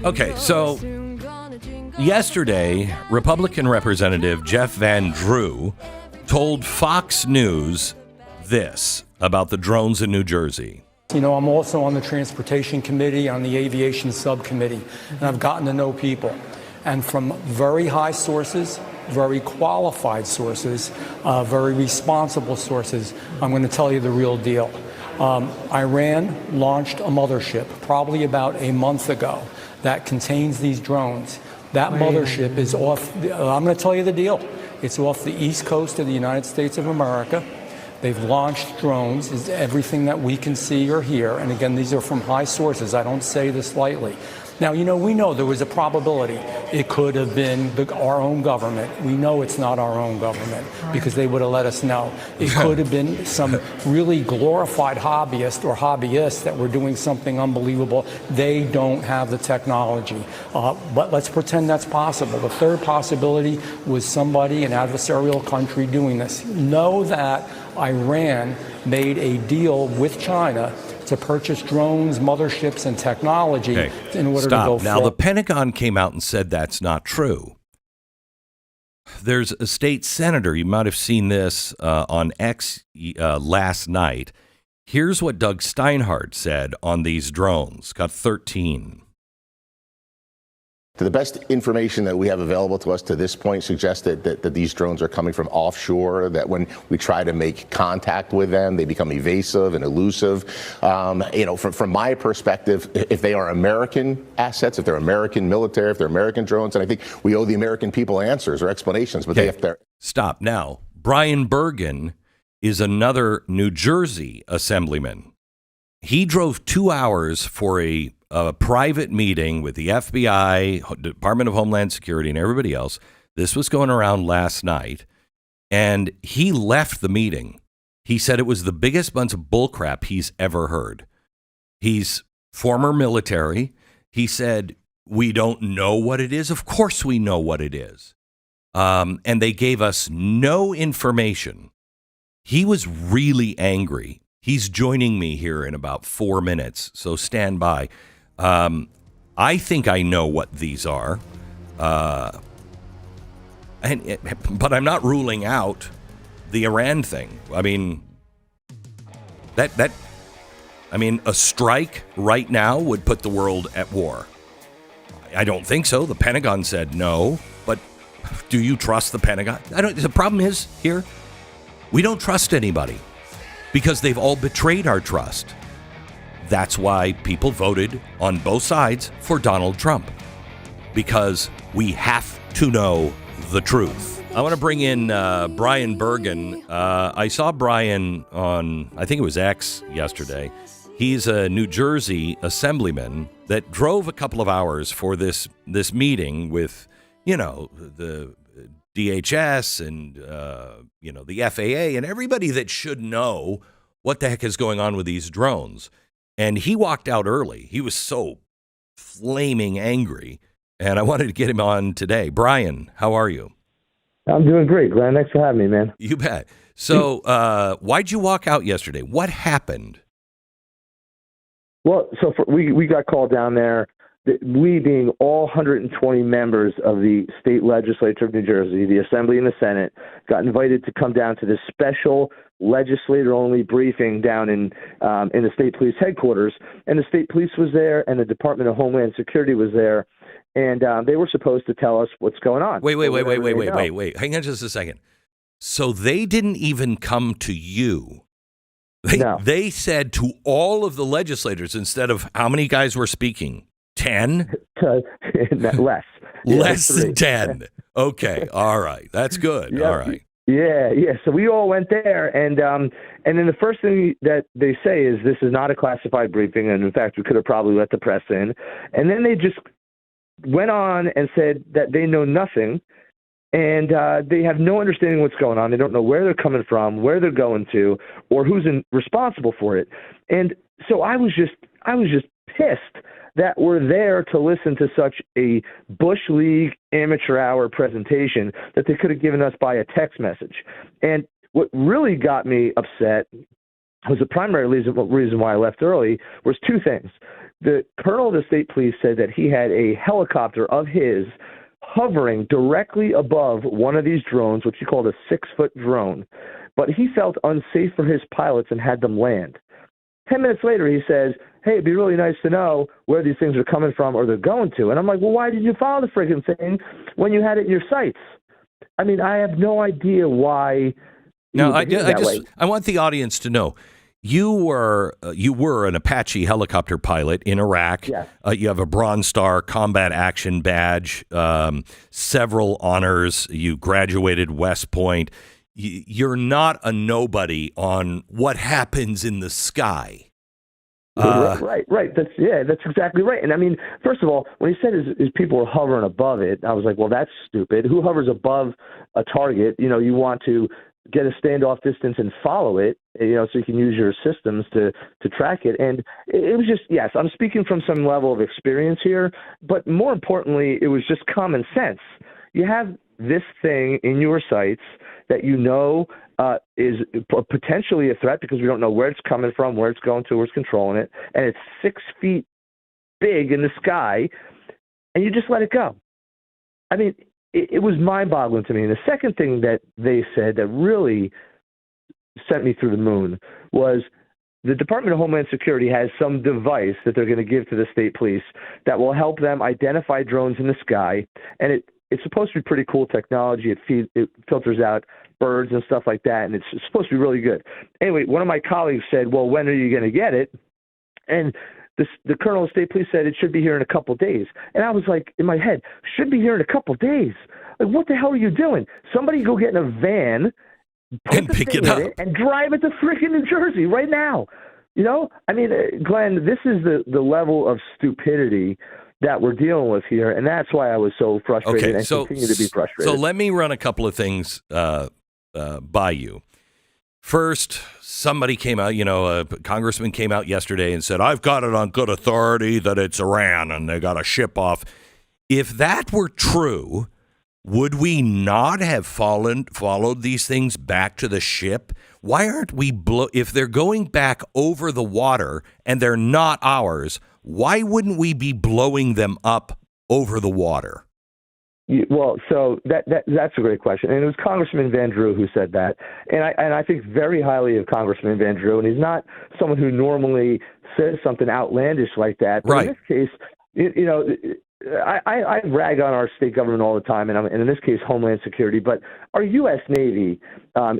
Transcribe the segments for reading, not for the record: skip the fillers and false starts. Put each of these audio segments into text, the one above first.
Okay, so yesterday, Republican Representative Jeff Van Drew told Fox News this about the drones in New Jersey. You know, I'm also on the Transportation Committee, on the Aviation Subcommittee, and I've gotten to know people. And from very high sources, very qualified sources, very responsible sources, I'm going to tell you the real deal. Iran launched a mothership probably about a month ago that contains these drones. That mothership is off, I'm going to tell you the deal. It's off the east coast of the United States of America. They've launched drones, is everything that we can see or hear. And again, these are from high sources. I don't say this lightly. Now, you know, we know there was a probability it could have been our own government. We know it's not our own government because they would have let us know. It could have been some really glorified hobbyists that were doing something unbelievable. They don't have the technology. But let's pretend that's possible. The third possibility was somebody, an adversarial country, doing this. Know that Iran made a deal with China to purchase drones, motherships, and technology in order to go forward. Now, the Pentagon came out and said that's not true. There's a state senator, you might have seen this on X last night. Here's what Doug Steinhardt said on these drones. Got 13. The best information that we have available to us to this point suggests that these drones are coming from offshore, that when we try to make contact with them, they become evasive and elusive. You know, from my perspective, if they are American assets, if they're American military, if they're American drones, and I think we owe the American people answers or explanations, but they have to... Stop. Now, Brian Bergen is another New Jersey assemblyman. He drove 2 hours for a private meeting with the FBI, Department of Homeland Security, and everybody else. This was going around last night, and he left the meeting. He said it was the biggest bunch of bullcrap he's ever heard. He's former military. He said, we don't know what it is. Of course we know what it is. And they gave us no information. He was really angry. He's joining me here in about 4 minutes, so stand by. I think I know what these are, but I'm not ruling out the Iran thing. I mean, a strike right now would put the world at war. I don't think so. The Pentagon said no, but do you trust the Pentagon? The problem is here, we don't trust anybody because they've all betrayed our trust. That's why people voted on both sides for Donald Trump, because we have to know the truth. I want to bring in Brian Bergen. I saw Brian on, I think it was X yesterday. He's a New Jersey assemblyman that drove a couple of hours for this meeting with, you know, the DHS and, you know, the FAA and everybody that should know what the heck is going on with these drones. And he walked out early. He was so flaming angry. And I wanted to get him on today. Brian, how are you? I'm doing great, Glenn. Thanks for having me, man. You bet. So why'd you walk out yesterday? What happened? Well, so we got called down there. We, being all 120 members of the state legislature of New Jersey, the Assembly and the Senate, got invited to come down to this special legislator-only briefing down in the state police headquarters. And the state police was there, and the Department of Homeland Security was there, and they were supposed to tell us what's going on. Wait. Hang on just a second. So they didn't even come to you. They said to all of the legislators, instead of how many guys were speaking? 10? Less. Less than 10. Okay. All right. That's good. Yep. All right. Yeah. So we all went there, and then the first thing that they say is this is not a classified briefing, and in fact, we could have probably let the press in. And then they just went on and said that they know nothing, and they have no understanding what's going on. They don't know where they're coming from, where they're going to, or who's responsible for it. And so I was just pissed that we're there to listen to such a Bush League amateur hour presentation that they could have given us by a text message. And what really got me upset was the primary reason why I left early was two things. the colonel of the state police said that he had a helicopter of his hovering directly above one of these drones, which he called a 6-foot drone. But he felt unsafe for his pilots and had them land. 10 minutes later, he says, hey, it'd be really nice to know where these things are coming from or they're going to. And I'm like, well, why did you follow the friggin' thing when you had it in your sights? I mean, I have no idea why. Now, I want the audience to know. You were an Apache helicopter pilot in Iraq. Yeah. You have a Bronze Star Combat Action Badge, several honors. You graduated West Point. You're not a nobody on what happens in the sky. Right. That's exactly right. And I mean, first of all, when he said his people were hovering above it, I was like, well, that's stupid. Who hovers above a target? You know, you want to get a standoff distance and follow it, you know, so you can use your systems to track it. And it was just, yes, I'm speaking from some level of experience here, but more importantly, it was just common sense. You have this thing in your sights that you know is potentially a threat because we don't know where it's coming from, where it's going to, where it's controlling it, and it's 6 feet big in the sky, and you just let it go. I mean, it was mind-boggling to me. And the second thing that they said that really sent me through the moon was the Department of Homeland Security has some device that they're going to give to the state police that will help them identify drones in the sky, and it's supposed to be pretty cool technology. It filters out birds and stuff like that, and it's supposed to be really good. Anyway, one of my colleagues said, well, when are you going to get it? And the colonel of state police said it should be here in a couple of days. And I was like, in my head, should be here in a couple of days? Like, what the hell are you doing? Somebody go get in a van, and pick it up and drive it to freaking New Jersey right now. You know? I mean, Glenn, this is the level of stupidity that we're dealing with here, and that's why I was so frustrated and continue to be frustrated. So let me run a couple of things by you. First, somebody came out, a congressman came out yesterday and said, I've got it on good authority that it's Iran and they got a ship off. If that were true, would we not have followed these things back to the ship? Why aren't we, if they're going back over the water and they're not ours, why wouldn't we be blowing them up over the water? Well, so that's a great question, and it was Congressman Van Drew who said that, and I think very highly of Congressman Van Drew, and he's not someone who normally says something outlandish like that. But right. In this case, I rag on our state government all the time, and in this case, Homeland Security. But our U.S. Navy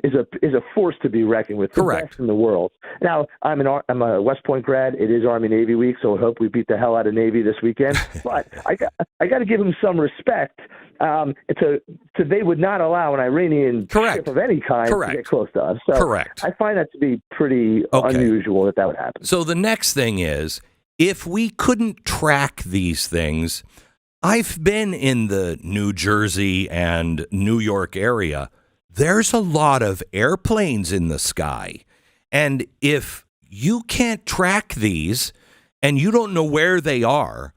is a force to be reckoned with. Correct. The best in the world. Now, I'm a West Point grad. It is Army Navy week, so I hope we beat the hell out of Navy this weekend. But I got to give them some respect. They would not allow an Iranian ship of any kind to get close to us. So correct. I find that to be pretty unusual that would happen. So the next thing is, if we couldn't track these things, I've been in the New Jersey and New York area. There's a lot of airplanes in the sky. And if you can't track these and you don't know where they are,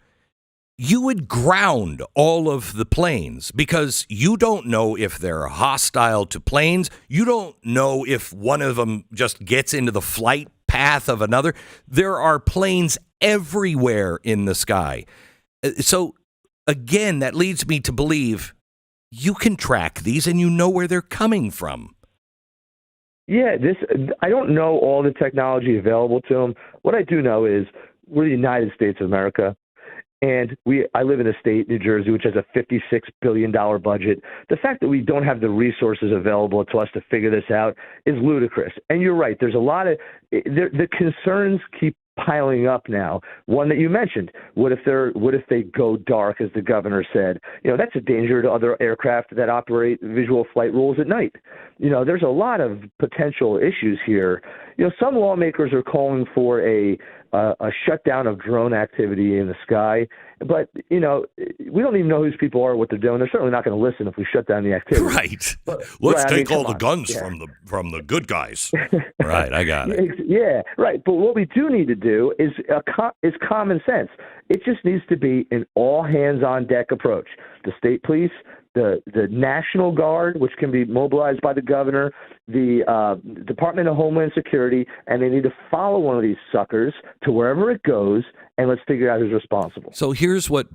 you would ground all of the planes because you don't know if they're hostile to planes. You don't know if one of them just gets into the flight path of another. There are planes everywhere in the sky. So, again, that leads me to believe you can track these and you know where they're coming from. Yeah, I don't know all the technology available to them. What I do know is we're the United States of America. And I live in a state, New Jersey, which has a $56 billion budget. The fact that we don't have the resources available to us to figure this out is ludicrous. And you're right. There's a lot of the concerns keep piling up now. One that you mentioned. What if they go dark, as the governor said? That's a danger to other aircraft that operate visual flight rules at night. There's a lot of potential issues here. Some lawmakers are calling for a shutdown of drone activity in the sky. But, we don't even know who these people are, what they're doing. They're certainly not going to listen if we shut down the activity. Right. Let's take all the guns from the good guys. Right, I got it. Yeah, right. But what we do need to do is common sense. It just needs to be an all-hands-on-deck approach. The state police, the National Guard, which can be mobilized by the governor, the Department of Homeland Security, and they need to follow one of these suckers to wherever it goes and let's figure out who's responsible. So here's what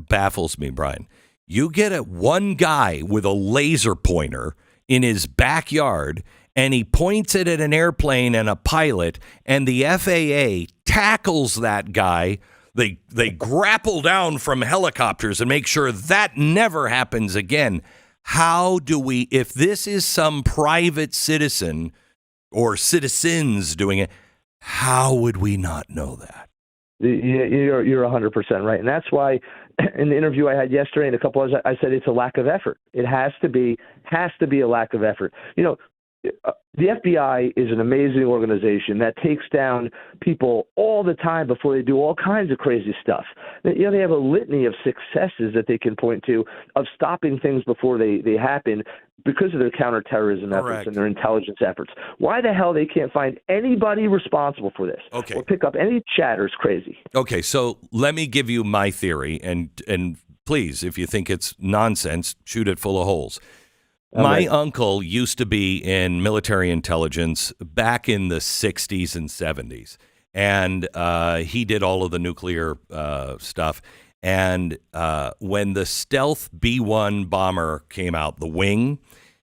baffles me, Brian. You get one guy with a laser pointer in his backyard, and he points it at an airplane and a pilot, and the FAA tackles that guy. They grapple down from helicopters and make sure that never happens again. How do we, if this is some private citizen or citizens doing it, how would we not know that? You're 100% right. And that's why in the interview I had yesterday and a couple others, I said it's a lack of effort. It has to be a lack of effort. The FBI is an amazing organization that takes down people all the time before they do all kinds of crazy stuff. They have a litany of successes that they can point to of stopping things before they happen because of their counterterrorism efforts and their intelligence efforts. Why the hell they can't find anybody responsible for this or pick up any chatter is crazy. Okay, so let me give you my theory, and please, if you think it's nonsense, shoot it full of holes. My uncle used to be in military intelligence back in the 60s and 70s, and he did all of the nuclear stuff. And when the stealth B-1 bomber came out, the wing,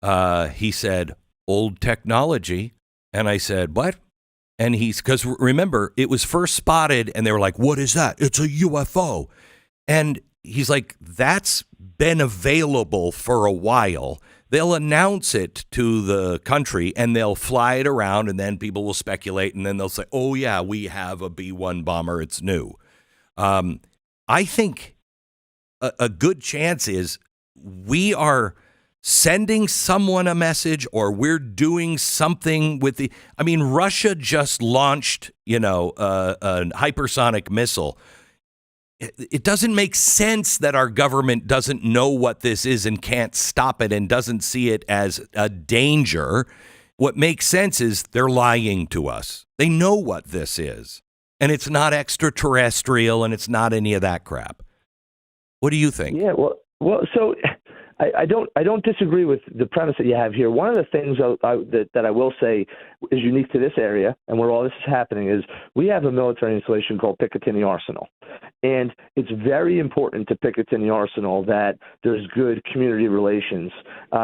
he said, old technology. And I said, what? And because remember, it was first spotted, and they were like, what is that? It's a UFO. And he's like, that's been available for a while. They'll announce it to the country, and they'll fly it around, and then people will speculate, and then they'll say, oh, yeah, we have a B-1 bomber. It's new. I think a good chance is we are sending someone a message, or we're doing something with Russia just launched, a hypersonic missile. It doesn't make sense that our government doesn't know what this is and can't stop it and doesn't see it as a danger. What makes sense is they're lying to us. They know what this is, and it's not extraterrestrial, and it's not any of that crap. What do you think? Yeah, well, so I don't disagree with the premise that you have here. One of the things that I will say is unique to this area and where all this is happening is we have a military installation called Picatinny Arsenal. And it's very important to Picatinny Arsenal that there's good community relations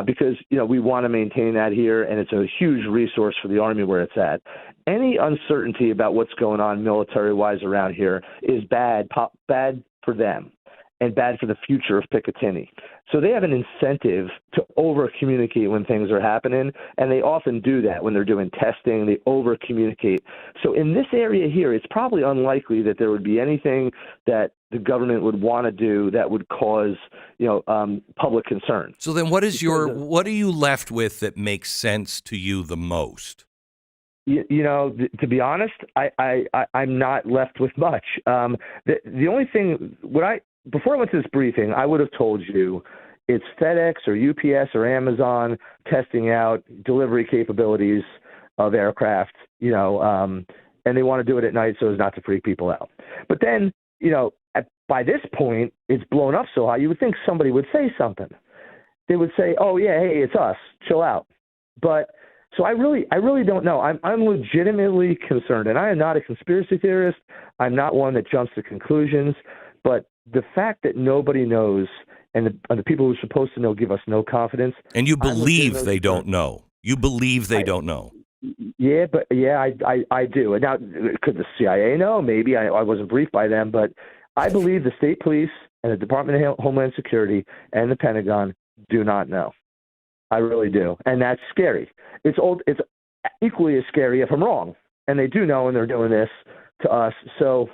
because, we want to maintain that here, and it's a huge resource for the Army where it's at. Any uncertainty about what's going on military-wise around here is bad for them and bad for the future of Picatinny. So they have an incentive to over-communicate when things are happening, and they often do that when they're doing testing. They over-communicate. So in this area here, it's probably unlikely that there would be anything that the government would want to do that would cause, public concern. So then what are you left with that makes sense to you the most? To be honest, I'm not left with much. The only thing, before I went to this briefing, I would have told you it's FedEx or UPS or Amazon testing out delivery capabilities of aircraft, and they want to do it at night so as not to freak people out. But then, by this point, it's blown up so high, you would think somebody would say something. They would say, oh, yeah, hey, it's us. Chill out. But so I really don't know. I'm legitimately concerned, and I am not a conspiracy theorist. I'm not one that jumps to conclusions. But the fact that nobody knows and the people who are supposed to know give us no confidence. And you believe they don't know. You believe they don't know. Yeah, but I do. And now, could the CIA know? Maybe I wasn't briefed by them, but I believe the state police and the Department of Homeland Security and the Pentagon do not know. I really do. And that's scary. It's equally as scary if I'm wrong. And they do know, and they're doing this to us. So,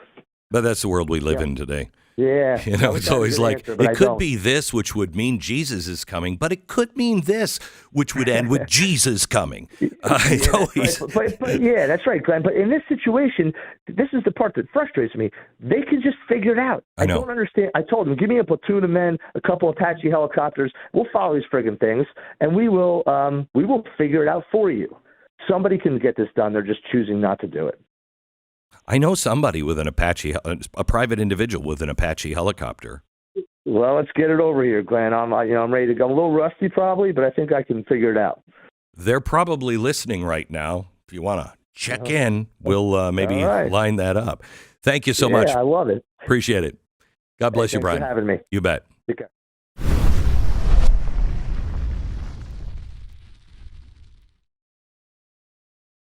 but that's the world we live in today. Yeah. It's always like, it could be this, which would mean Jesus is coming, but it could mean this, which would end with Jesus coming. But yeah, that's right, Glenn. But in this situation, this is the part that frustrates me. They can just figure it out. I don't understand. I told them, give me a platoon of men, a couple Apache helicopters. We'll follow these friggin' things, and we will figure it out for you. Somebody can get this done. They're just choosing not to do it. I know somebody with an Apache, a private individual with an Apache helicopter. Well, let's get it over here, Glenn. I'm ready to go. I'm a little rusty probably, but I think I can figure it out. They're probably listening right now. If you want to check in, we'll maybe line that up. Thank you so much. Yeah, I love it. Appreciate it. God bless you, Thanks Brian. for having me. You bet. Take care.